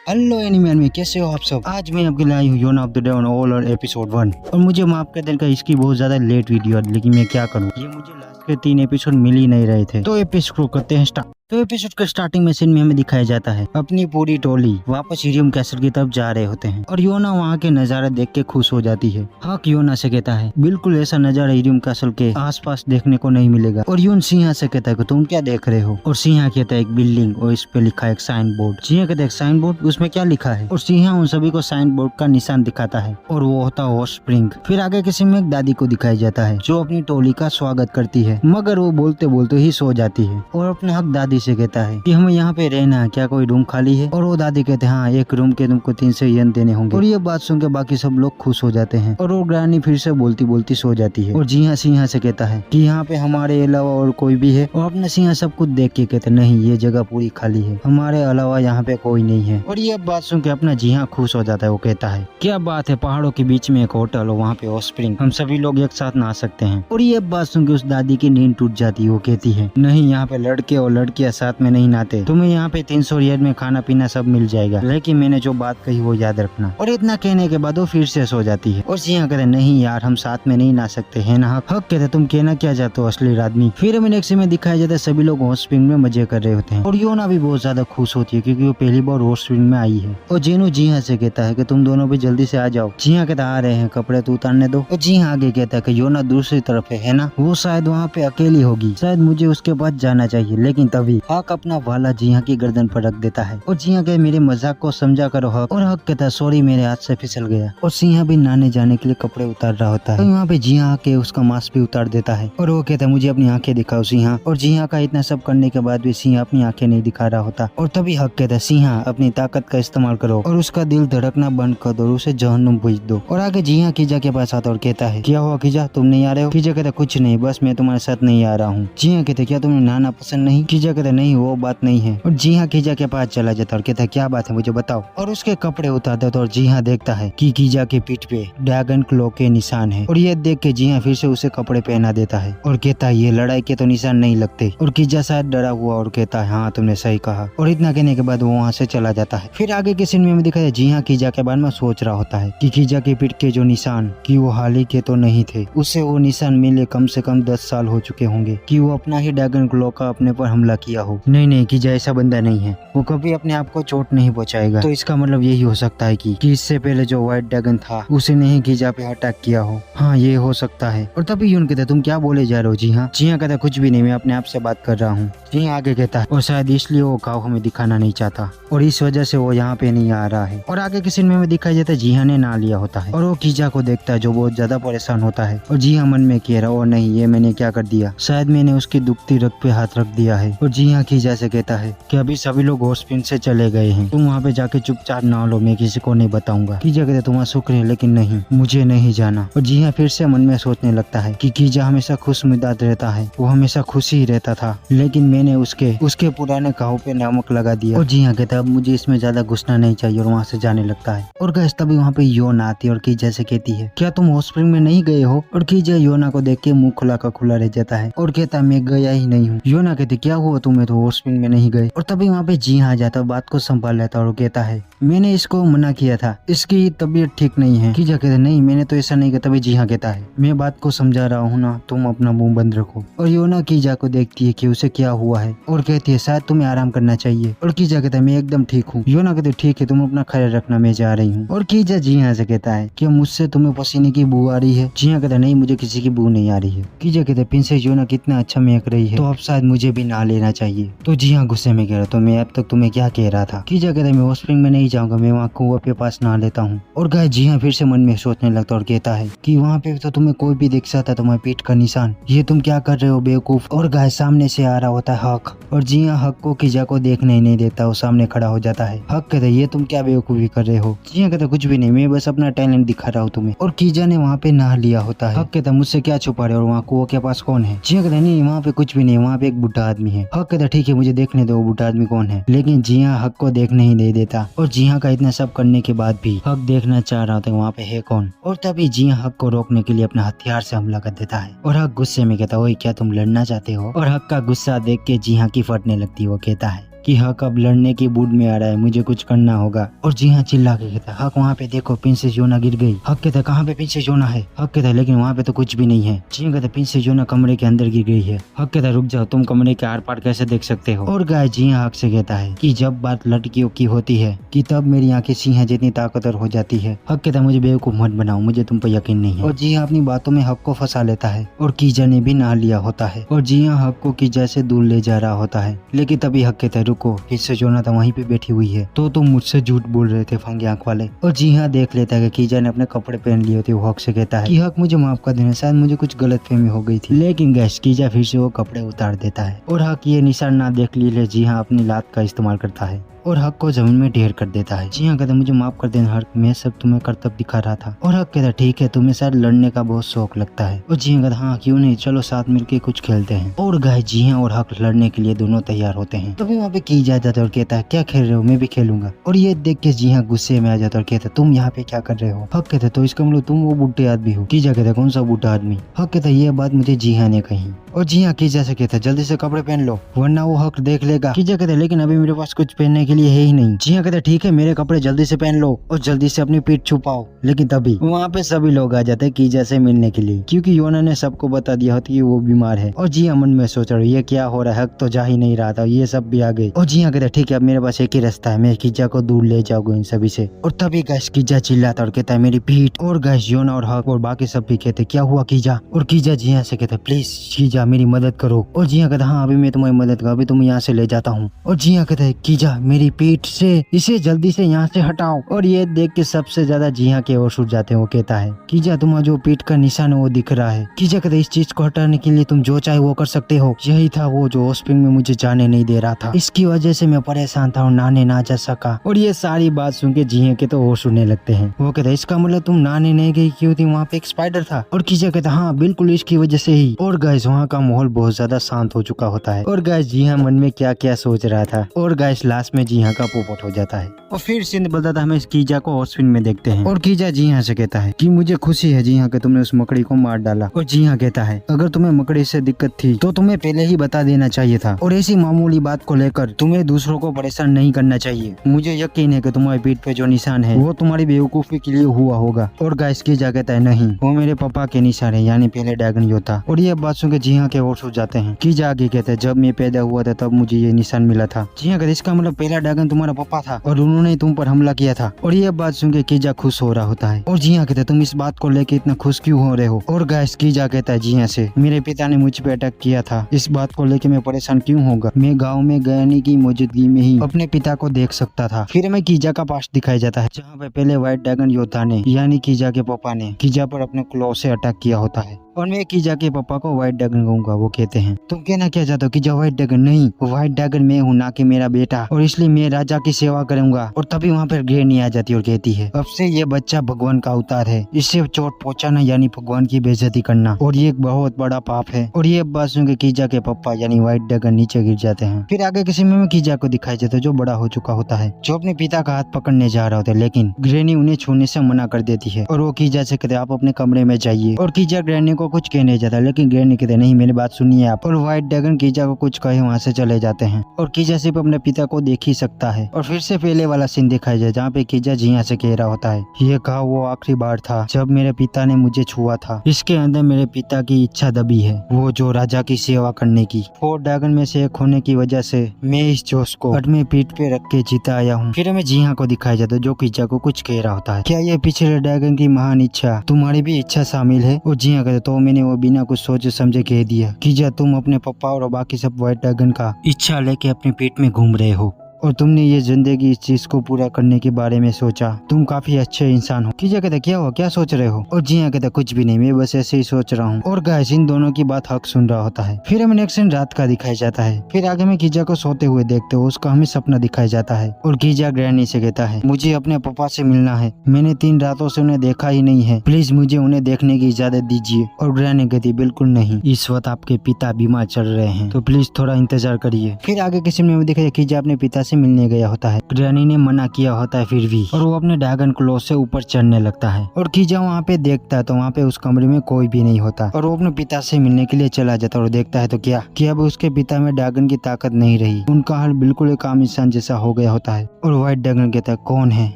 Hello animal में कैसे हो आप सब। आज मैं आपके लिए आई हूँ योना of the day on all और एपिसोड 1। और मुझे माफ कर देने का इसकी बहुत ज्यादा लेट वीडियो है, लेकिन मैं क्या करूँ, ये मुझे लास्ट के 3 एपिसोड मिल ही नहीं रहे थे। तो एपिसोड करते हैं स्टार्ट। तो एपिसोड के स्टार्टिंग में सीन में हमें दिखाया जाता है अपनी पूरी टोली वापस इरियम कैसल की तरफ जा रहे होते हैं और योना वहाँ के नजारा देख के खुश हो जाती है। हक योना से कहता है बिल्कुल ऐसा नजारा इरियम कैसल के आसपास देखने को नहीं मिलेगा। और योन सिंहा से कहता है कि तुम क्या देख रहे हो। और सिंहा कहता है एक बिल्डिंग और इस पे लिखा है एक साइन बोर्ड। सिंहा कहता है एक साइन बोर्ड, उसमें क्या लिखा है। और सिंहा उन सभी को साइन बोर्ड का निशान दिखाता है और वो होता है हॉट स्प्रिंग। फिर आगे किसी में एक दादी को दिखाया जाता है जो अपनी टोली का स्वागत करती है, मगर वो बोलते बोलते ही सो जाती है। और अपने हक दादी से कहता है कि हमें यहाँ पे रहना है, क्या कोई रूम खाली है। और वो दादी कहते हैं हाँ, एक रूम के तुमको 300 येन देने होंगे। और ये बात सुन के बाकी सब लोग खुश हो जाते हैं और वो ग्रानी फिर से बोलती बोलती सो जाती है। और जिहा सिंहा से कहता है कि यहाँ पे हमारे अलावा और कोई भी है। और अपने सिंहा सब कुछ देख के कहते नहीं, ये जगह पूरी खाली है, हमारे अलावा यहाँ पे कोई नहीं है। और ये बात सुन के अपना जिहा खुश हो जाता है। वो कहता है क्या बात है, पहाड़ों के बीच में एक होटल और वहाँ पे हॉट स्प्रिंग, हम सभी लोग एक साथ नहा सकते हैं। और ये बात सुन के उस दादी की नींद टूट जाती है। वो कहती है नहीं, यहाँ पे लड़के और लड़कियां साथ में नहीं नहाते, तुम्हें यहाँ पे 300 येन में खाना पीना सब मिल जाएगा, लेकिन मैंने जो बात कही वो याद रखना। और इतना कहने के बाद वो फिर से सो जाती है। और सिंहा कहते नहीं यार, हम साथ में नहीं नहा सकते है ना। हक कहते तुम कहना क्या चाहते हो असली आदमी। फिर हमें नेक्स्ट में दिखाया जाता है सभी लोग हॉट स्प्रिंग में मजे कर रहे होते हैं। और योना भी बहुत ज्यादा खुश होती है क्योंकि वो पहली बार हॉट स्प्रिंग में आई है। और जेनू जिहा से कहता है कि तुम दोनों भी जल्दी से आ जाओ। जिहा कहता आ रहे हैं, कपड़े तो उतारने दो। और जिहा आगे कहता है कि योना दूसरी तरफ है ना, वो शायद वहाँ पे अकेली होगी, शायद मुझे उसके पास जाना चाहिए। लेकिन तभी हक अपना भाला जिहा की गर्दन पर रख देता है। और जिहा कहे मेरे मजाक को समझा करो हक। और हक कहता सॉरी, मेरे हाथ से फिसल गया। और सिंहा भी नहाने जाने के लिए कपड़े उतार रहा होता है। तो यहाँ पे जिहा आके उसका मास्क भी उतार देता है और वो कहता है मुझे अपनी आंखें दिखाओ सिंहा। और जिहा का इतना सब करने के बाद भी सिंहा अपनी आंखें नहीं दिखा रहा होता। और तभी हक कहता है सिंहा अपनी ताकत का इस्तेमाल करो और उसका दिल धड़कना बंद कर दो और उसे जहन्नुम भेज दो। और आगे जिहा खीजा के पास आता और कहता है क्या हुआ खीजा, तुम नहीं आ रहे हो। खीजा कहता कुछ नहीं, बस मैं तुम्हारे साथ नहीं आ रहा हूँ। जिहा कहते क्या तुम्हें नहाना पसंद नहीं। खीजा कहता नहीं, वो बात नहीं है। और जिहा खीजा के पास चला जाता और कहता क्या बात है मुझे बताओ। और उसके कपड़े उतार देता और जिहा देखता है कि खीजा के पीठ पे ड्रैगन क्लो के निशान है। और ये देख के जिहा फिर से उसे कपड़े पहना देता है और कहता है ये लड़ाई के तो निशान नहीं लगते। और खीजा शायद डरा हुआ और कहता है हाँ तुमने सही कहा। और इतना कहने के बाद वो वहाँ से चला जाता है। फिर आगे के सीन में दिखाया जिहा खीजा के बारे में सोच रहा होता है कि खीजा के पीठ के जो निशान कि वो हाल ही के तो नहीं थे, उससे वो निशान मिले कम से कम 10 साल हो चुके होंगे कि वो अपना ही ड्रैगन क्लो का अपने पर हमला किया हो। नहीं खीजा ऐसा बंदा नहीं है, वो कभी अपने आप को चोट नहीं पहुंचाएगा। तो इसका मतलब यही हो सकता है कि इससे पहले जो व्हाइट ड्रैगन था उसे नहीं खीजा पे अटैक किया हो। हाँ ये हो सकता है। और तभी यून कहता तुम क्या बोले जा रहे हो जिहा। जिहा कहता कुछ भी नहीं, मैं अपने आप से बात कर रहा हूँ। जिहा आगे कहता है और शायद इसलिए वो घाव हमें दिखाना नहीं चाहता और इस वजह से वो यहाँ पे नहीं आ रहा है। और आगे किसी में दिखाई जाता है जिहा ने ना लिया होता है और वो खीजा को देखता है जो बहुत ज्यादा परेशान होता है। और जिहा मन में कह रहा है नहीं, ये मैंने क्या कर दिया, शायद मैंने उसकी दुखती रग पे हाथ रख दिया है। और जिहा खीजा से कहता है कि अभी सभी लोग हॉट स्प्रिंग से चले गए हैं, तुम वहाँ पे जाके चुपचाप नहा लो, मैं किसी को नहीं बताऊंगा। खीजा कहते तुम्हारा शुक्र है लेकिन नहीं, मुझे नहीं जाना। और जिहा फिर से मन में सोचने लगता है कि खीजा हमेशा खुश मिजाज रहता है, वो हमेशा खुश ही रहता था, लेकिन मैंने उसके पुराने घाव पे नमक लगा दिया। और जिहा कहता अब मुझे इसमें ज्यादा घुसना नहीं चाहिए और वहाँ से जाने लगता है। और गैस तभी वहाँ पे योना आती है और खीजा से कहती है क्या तुम हॉट स्प्रिंग में नहीं गए हो। और खीजा योना को देख के मुंह खुला का खुला रह जाता है और कहता मैं गया ही नहीं हूँ। योना कहती क्या हुआ तुम्हें तो हॉट स्प्रिंग में नहीं गए। और तभी वहाँ पे जिहा आ जाता, बात को संभाल लेता और कहता है मैंने इसको मना किया था, इसकी तबीयत ठीक नहीं है। खीजा कहता नहीं मैंने तो ऐसा नहीं किया। तभी जिहा कहता है मैं बात को समझा रहा हूँ ना, तुम अपना मुंह बंद रखो। और योना खीजा को देखती है कि उसे क्या हुआ है और कहती है शायद तुम्हें आराम करना चाहिए। और खीजा कहता है मैं एकदम ठीक हूँ। योना कहती ठीक है, तुम अपना ख्याल रखना, मैं जा रही हूँ। और खीजा जिहा से कहता है कि मुझसे तुम्हें पसीने की बू आ रही है। जिहा कहता नहीं, मुझे किसी की बू नहीं आ रही है। खीजा कहते प्रिंसेस योना कितना अच्छा महक रही है, तो अब शायद मुझे भी नहा लेना चाहिए। तो जिहा गुस्से में कह रहा तो मैं अब तक तुम्हें क्या कह रहा था। खीजा कहता मैं हॉट स्प्रिंग में नहीं जाऊंगा, मैं वहाँ कुआं के पास नहा लेता हूँ। और गाय जिहा फिर से मन में सोचने लगता और कहता है कि वहाँ पे तो तुम्हें कोई भी देख सकता, तुम्हारे पीठ का निशान, ये तुम क्या कर रहे हो बेवकूफ। और गाय सामने से आ रहा होता है हक और जिहा हक को खीजा को देखने ही नहीं देता, वो सामने खड़ा हो जाता है। हक कहता है ये तुम क्या बेवकूफी कर रहे हो। जिहा कहता कुछ भी नहीं, मैं बस अपना टैलेंट दिखा रहा हूँ तुम्हें। और खीजा ने वहाँ पे नहा लिया होता है। हक कहता मुझसे क्या छुपा रहे हो, और वहाँ कुआं के पास कौन है। जिहा कहता नहीं वहाँ पे कुछ भी नहीं, वहाँ पे एक बुढ़ा आदमी है। हक कहता ठीक है मुझे देखने दो वो बुढ़ा आदमी कौन है। लेकिन जिहा हक को देखने ही नहीं देता और जिहा का इतना सब करने के बाद भी हक देखना चाह रहा था वहाँ पे है कौन। और तभी जिहा हक को रोकने के लिए अपना हथियार से हमला कर देता है और हक गुस्से में कहता ओए क्या तुम लड़ना चाहते हो। और हक का गुस्सा देख के जिहा की फटने लगती है। वो कहता है कि हक अब लड़ने के मूड में आ रहा है, मुझे कुछ करना होगा। और जी हाँ चिल्ला के कहता है, हक वहाँ पे देखो प्रिंसेस योना गिर गई। हक कहता है, कहाँ पे प्रिंसेस योना है? हक कहता है, लेकिन वहाँ पे तो कुछ भी नहीं है। जी हाँ कहता है, प्रिंसेस योना कमरे के अंदर गिर गई है। हक कहता है, रुक जाओ, तुम कमरे के आर पार कैसे देख सकते हो? और गाय जी हाँ हक से कहता है कि जब बात लड़कियों की होती है कि तब मेरी आंखें सिंह जितनी ताकतवर हो जाती है। हक कहता है, मुझे बेवकूफ मत बनाओ, मुझे तुम पर यकीन नहीं है। और जी हाँ अपनी बातों में हक को फंसा लेता है और कीजा ने भी नहा लिया होता है। और जी हाँ हक को कीजा से दूर ले जा रहा होता है, लेकिन तभी हक कहता है, रुको, प्रिंसेस योना तो वहीं पे बैठी हुई है, तो तुम मुझसे झूठ बोल रहे थे फंगी आंख वाले। और जी हाँ देख लेता है कि कीजा ने अपने कपड़े पहन लिए होते। वो हक से कहता है कि हक मुझे माफ कर देना, शायद मुझे कुछ गलतफहमी हो गई थी। लेकिन गैस कीजा फिर से वो कपड़े उतार देता है और हक ये निशान ना देख लिए जी हाँ अपनी लात का इस्तेमाल करता है और हक को जमीन में ढेर कर देता है। जी हाँ कहता है, मुझे माफ कर देना हक, मैं सब तुम्हें कर्तव्य दिखा रहा था। और हक कहता है, ठीक है, तुम्हें शायद लड़ने का बहुत शौक लगता है। और जी हाँ कहता है, हाँ क्यों नहीं, चलो साथ मिलके कुछ खेलते हैं। और गाय जी हाँ और हक लड़ने के लिए दोनों तैयार होते हैं। तभी वहाँ पे की जाता है और कहता है, क्या खेल रहे हो? मैं भी खेलूंगा। और ये देख के जी हाँ गुस्से में आ जाता है और कहता है, तुम यहाँ पे क्या कर रहे हो? हक कहता है, तो इसका मतलब तुम वो बूढ़े आदमी हो। कीजा कहता है, कौन सा बूढ़ा आदमी? हक कहता है, ये बात मुझे जी हाँ ने कही। और जी हाँ कीजा से कहता है, जल्दी से कपड़े पहन लो वरना वो हक देख लेगा। कीजा कहता है, लेकिन अभी मेरे पास कुछ पहनने के लिए है ही नहीं। जी हाँ कहता है, ठीक है, मेरे कपड़े जल्दी से पहन लो और जल्दी से अपनी पीठ छुपाओ। लेकिन तभी वहाँ पे सभी लोग आ जाते हैं कीजा से मिलने के लिए, क्योंकि योना ने सबको बता दिया होता कि वो बीमार है। और जी हाँ मन में सोच रहा है, ये क्या हो रहा है, हक तो जा ही नहीं रहा था, ये सब भी आ गए। और जी हाँ कहता है, ठीक है, अब मेरे पास एक ही रास्ता है, मैं कीजा को दूर ले जाऊंगा इन सभी से। और तभी गैस कीजा चिल्लाता और कहता है, मेरी पीठ। और गैस योना और हक और बाकी सब भी कहते, क्या हुआ कीजा? और कीजा जी हाँ से कहता है, प्लीज कीजा मेरी मदद करो। और जी हाँ कहता है, हाँ अभी मैं तुम्हारी मदद करूँ, अभी तुम यहाँ से ले जाता हूँ। और जी हाँ कहता है, कीजा मेरी पीठ से इसे जल्दी से यहाँ से हटाओ। और ये देख के सबसे ज्यादा जी हाँ के ओर उठ जाते हैं। वो कहता है, कीजा तुम्हारा जो पीठ का निशान है वो दिख रहा है। कीजा कहता है, इस चीज को हटाने के लिए तुम जो चाहे वो कर सकते हो। यही था वो जो हॉस्पिटल में मुझे जाने नहीं दे रहा था, इसकी वजह से मैं परेशान था और नहाने ना जा सका। और ये सारी बात सुन के जी हाँ के तो होश उड़ने लगते हैं। वो कहता है, इसका मतलब तुम नहाने नहीं गई क्योंकि वहाँ पे एक स्पाइडर था? और कीजा कहता है, हाँ बिल्कुल इसकी वजह से ही। और गाइस वहाँ का माहौल बहुत ज्यादा शांत हो चुका होता है। और गाइस जी हाँ मन में क्या क्या सोच रहा था। और गाइस लास्ट में जी हाँ का पोपट हो जाता है। और फिर सीन बदलता था, हमें कीजा को हॉस्पिटल में देखते हैं। और कीजा जी हाँ से कहता है कि मुझे खुशी है जी हाँ कि तुमने उस मकड़ी को मार डाला। और जी हाँ कहता है, अगर तुम्हें मकड़ी से दिक्कत थी तो तुम्हें पहले ही बता देना चाहिए था, और ऐसी मामूली बात को लेकर तुम्हें दूसरों को परेशान नहीं करना चाहिए। मुझे यकीन है कि तुम्हारी पीठ पे जो निशान है वो तुम्हारी बेवकूफी के लिए हुआ होगा। और गाइस कीजा कहता है, नहीं, वो मेरे पापा के निशान है, यानी पहले ड्रैगन योद्धा। और ये बात सुन के जी हाँ के होश उड़ जाते हैं। कीजा आगे कहते हैं, जब मैं पैदा हुआ था तब मुझे ये निशान मिला था। जी हाँ कहते, इसका मतलब पहला ड्रैगन तुम्हारा पापा था और उन्होंने तुम पर हमला किया था। और ये बात सुन के कीजा खुश हो रहा होता है। और जी हाँ कहते, तुम इस बात को लेके इतना खुश क्यों हो रहे हो? और गाइस कीजा कहता है, जी हाँ से, मेरे पिता ने मुझ पे अटैक किया था, इस बात को लेके मैं परेशान क्यों होगा? मैं गाँव में गयानी की मौजूदगी में ही अपने पिता को देख सकता था। फिर हमें कीजा का पास्ट दिखाया जाता है, जहाँ पे पहले व्हाइट ड्रैगन योद्धा ने यानी कीजा के पापा ने कीजा पर अपने क्लॉ से अटैक किया होता है। और मैं कीजा के पापा को व्हाइट ड्रैगन कहूंगा। वो कहते हैं, तुम कहना क्या चाहते हो कीजा? व्हाइट ड्रैगन नहीं, व्हाइट ड्रैगन मैं हूँ, ना कि मेरा बेटा, और इसलिए मैं राजा की सेवा करूंगा। और तभी वहाँ पर ग्रैनी आ जाती है और कहती है, अब से ये बच्चा भगवान का अवतार है, इससे चोट पहुंचाना यानी भगवान की बेइज्जती करना, और ये एक बहुत बड़ा पाप है। और ये बात सुन के कीजा के पापा यानी व्हाइट ड्रैगन नीचे गिर जाते हैं। फिर आगे किसी में कीजा को दिखाई जाता है जो बड़ा हो चुका होता है, जो अपने पिता का हाथ पकड़ने जा रहा होता है, लेकिन ग्रैनी उन्हें छूने से मना कर देती है। और वो कीजा से कहते, आप अपने कमरे में जाइए। और कीजा ग्रैनी को कुछ कहने जाता है, लेकिन ग्रैनी कहते, नहीं मेरी बात सुनिए आप। और व्हाइट ड्रैगन कीजा को कुछ कहे वहाँ से चले जाते हैं। और कीजा सिर्फ अपने पिता को देख ही सकता है। और फिर से पहले वाला सीन दिखाया जाए, जहाँ पे कीजा जी हाँ से कह रहा होता है, ये कहा वो आखिरी बार था जब मेरे पिता ने मुझे छुआ था, इसके अंदर मेरे पिता की इच्छा दबी है, वो जो राजा की सेवा करने की। 4 ड्रैगन में से एक होने की वजह से मैं इस जोश को अपने पीठ पे रख के जीता आया हूँ। फिर हमें जी हाँ को दिखाया जाता है जो कीजा को कुछ कह रहा होता है, क्या ये पिछले ड्रैगन की महान इच्छा तुम्हारी भी इच्छा शामिल है? और जी हाँ कहते, तो मैंने वो बिना कुछ सोचे समझे कह दिया, कीजा तुम अपने पापा और बाकी सब व्हाइट ड्रैगन का इच्छा लेके अपने पेट में घूम रहे हो, और तुमने ये जिंदगी इस चीज को पूरा करने के बारे में सोचा, तुम काफी अच्छे इंसान हो। कीजा कहता, क्या हुआ, क्या सोच रहे हो? और जी हाँ कहता, कुछ भी नहीं, मैं बस ऐसे ही सोच रहा हूँ। और गाइस इन दोनों की बात हक सुन रहा होता है। फिर हमें नेक्स्ट सीन रात का दिखाया जाता है। फिर आगे में कीजा को सोते हुए देखते हो, उसका हमें सपना दिखाया जाता है। और कीजा ग्रैनी से कहता है, मुझे अपने पापा से मिलना है, मैंने 3 रातों से उन्हें देखा ही नहीं है, प्लीज मुझे उन्हें देखने की इजाजत दीजिए। और ग्रैनी कहती, बिल्कुल नहीं, इस वक्त आपके पिता बीमार चल रहे हैं, तो प्लीज थोड़ा इंतजार करिए। फिर आगे किसी में देखा कीजा अपने पिता से मिलने गया होता है। ग्रैनी ने मना किया होता है फिर भी, और वो अपने ड्रैगन क्लॉ से ऊपर चढ़ने लगता है। और कीजा वहाँ पे देखता है तो वहाँ पे उस कमरे में कोई भी नहीं होता, और वो अपने पिता से मिलने के लिए चला जाता है। और देखता है तो क्या कि अब उसके पिता में ड्रैगन की ताकत नहीं रही, उनका हाल बिल्कुल एक आम इंसान जैसा हो गया होता है। और व्हाइट ड्रैगन कहता है, कौन है,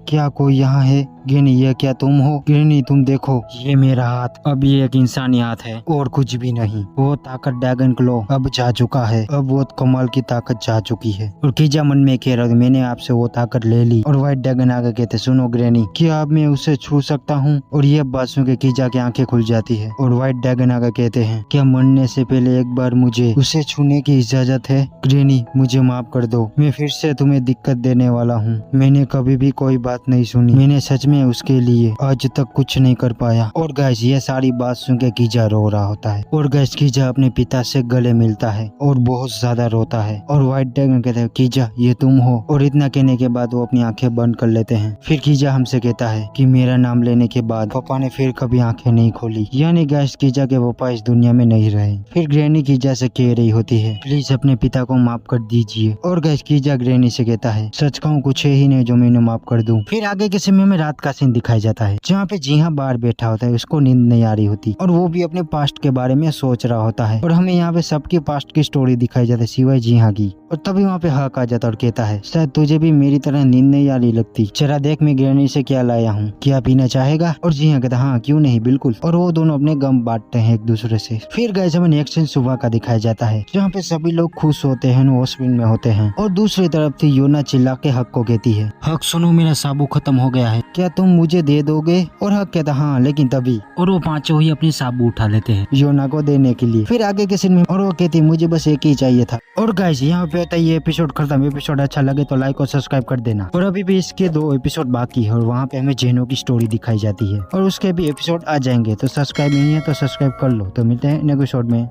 क्या कोई यहाँ है? ग्रैनी, ये क्या तुम हो? ग्रैनी, तुम देखो, ये मेरा हाथ, अब ये एक इंसानी हाथ है और कुछ भी नहीं। वो ताकत ड्रैगन क्लॉ अब जा चुका है, अब वो कमाल की ताकत जा चुकी है। और कीजा मन में कह रहा है, मैंने आपसे वो ताकत ले ली। और व्हाइट ड्रैगन आगे कहते, सुनो ग्रैनी, क्या अब मैं उसे छू सकता हूँ? और ये बात सुन के कीजा की आंखें खुल जाती है। और व्हाइट ड्रैगन आगे कहते हैं, क्या मरने से पहले एक बार मुझे उसे छूने की इजाजत है? ग्रैनी, मुझे माफ कर दो, मैं फिर से तुम्हें दिक्कत देने वाला हूँ। मैंने कभी भी कोई बात नहीं सुनी, मैंने सच में उसके लिए आज तक कुछ नहीं कर पाया। और गाइस ये सारी बात सुन के कीजा रो रहा होता है। और गाइस कीजा अपने पिता से गले मिलता है और बहुत ज्यादा रोता है। और व्हाइट ड्रैगन कहता है, कीजा, ये तुम हो? और इतना कहने के बाद वो अपनी आंखें बंद कर लेते हैं। फिर कीजा हमसे कहता है कि मेरा नाम लेने के बाद पापा ने फिर कभी आंखें नहीं खोली, यानी गाइस कीजा के पापा इस दुनिया में नहीं रहे। फिर ग्रैनी कीजा से कह रही होती है, प्लीज अपने पिता को माफ कर दीजिए। और गाइस कीजा ग्रैनी से कहता है, सच कहूँ कुछ है ही नहीं जो मैंने माफ कर दूं। फिर आगे के समय में रात का सीन दिखाया जाता है, जहाँ पे जी हाँ बाहर बैठा होता है, उसको नींद नहीं आ रही होती और वो भी अपने पास्ट के बारे में सोच रहा होता है। और हमें यहाँ पे सबकी पास्ट की स्टोरी दिखाई जाती है सिवाय जी हाँ की। और तभी वहाँ पे हक आ जाता और कहता है, शायद तुझे भी मेरी तरह नींद नहीं आ रही लगती, जरा देख मैं ग्रैनी से क्या लाया हूँ, क्या पीना चाहेगा? और जी हाँ कहता, हाँ क्यों नहीं, बिल्कुल। और वो दोनों अपने गम बांटते हैं एक दूसरे से। फिर गाइस हमें नेक्स्ट सीन सुबह का दिखाया जाता है, जहाँ पे सभी लोग खुश होते हैं, हॉस्पिटल में होते हैं। और दूसरी तरफ थी योना चिल्ला के हक को कहती है, हक सुनो, मेरा साबु खत्म हो गया है, क्या तुम मुझे दे दोगे? और हक कहता, हाँ लेकिन तभी। और वो पांचों ही अपनी साबु उठा लेते हैं योना को देने के लिए। फिर आगे के सीन में और वो कहती, मुझे बस एक ही चाहिए था। और गाइस यहाँ पे होता है ये एपिसोड खत्म। एपिसोड अच्छा लगे तो लाइक और सब्सक्राइब कर देना। और अभी भी इसके 2 एपिसोड बाकी है और वहाँ पे हमें जेनो की स्टोरी दिखाई जाती है और उसके भी एपिसोड आ जाएंगे, तो सब्सक्राइब नहीं है तो सब्सक्राइब कर लो। तो मिलते हैं नेक्स्ट एपिसोड में।